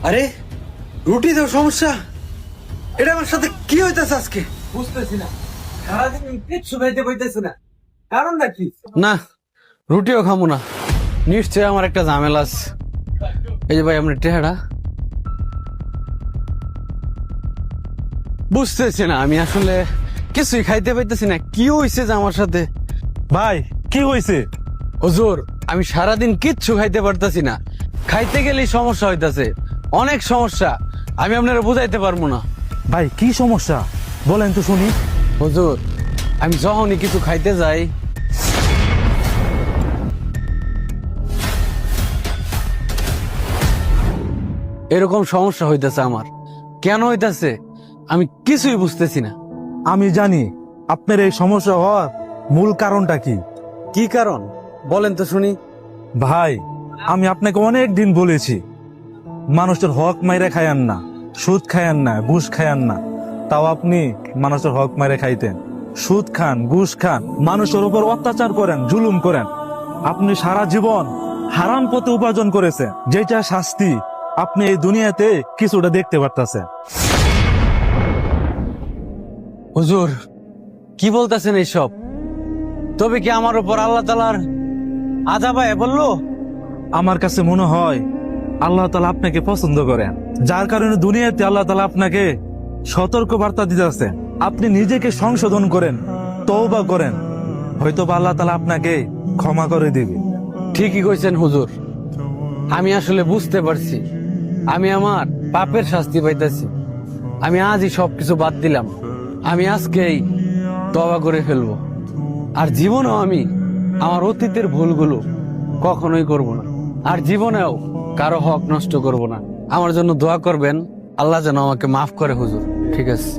আরে রুটি তো সমস্যা। এটা আমার সাথে কি হইতেছে আজকে? বুঝতেছি না, সারাদিন কিচ্ছু খাইতে পাইতেছি না, কারণটা কি? না, রুটিও খামো না, নিশ্চয় আমার একটা ঝামেলা আছে। এই যে ভাই আপনার টেহারা, বুঝতেছি না, আমি আসলে কিছুই খাইতে পাইতেছি না। কি হয়েছে যে আমার সাথে? ভাই কি হয়েছে? হুজুর, আমি সারাদিন কিচ্ছু খাইতে পারতেছি না, খাইতে গেলেই সমস্যা হইতাছে, অনেক সমস্যা। আমি আপনারা বুঝাইতে পারবো না। ভাই কি সমস্যা বলেন তো শুনি। হুজুর, আমি যখনই কিছু খাইতে যাই এরকম সমস্যা হইতেছে আমার। কেন হইতাছে আমি কিছুই বুঝতেছি না। আমি জানি আপনার এই সমস্যা হওয়ার মূল কারণটা কি। কি কারণ বলেন তো শুনি। ভাই আমি আপনাকে অনেক দিন বলেছি মানুষের হক মাইরে খায়ান না, সুদ খায়ান না, ঘুষ খায়ান না, তাও আপনি মানুষের হক মাইরে খাইতেন। সুদ খান, ঘুষ খান, মানুষের উপর অত্যাচার করেন, জুলুম করেন। আপনি সারা জীবন হারাম পথে উপার্জন করেছেন, যেটা শাস্তি আপনি এই দুনিয়াতে কিছুটা দেখতে পারতেছেন। হুজুর, কি বলতেছেন এইসব? তবে কি আমার উপর আল্লাহ তাআলার আযাব আয়া বললো? আমার কাছে মনে হয় আল্লাহ তাআলা আপনাকে পছন্দ করেন, যার কারণে দুনিয়াতে আল্লাহ তাআলা আপনাকে সতর্ক বার্তা দিতেছে। আপনি নিজেকে সংশোধন করেন, তওবা করেন, হয়তো বা আল্লাহ তাআলা আপনাকে ক্ষমা করে দিবে। ঠিকই কইছেন হুজুর, আমি আসলে বুঝতে পারছি আমি আমার পাপের শাস্তি পাইতেছি। আমি আজই সবকিছু বাদ দিলাম, আমি আজকেই তওবা করে ফেলবো। আর জীবনেও আমি আমার অতীতের ভুলগুলো কখনোই করব না, আর জীবনেও কারো হক নষ্ট করব না। আমার জন্য দোয়া করবেন, আল্লাহ যেন আমাকে মাফ করে হুজুর। ঠিক আছে।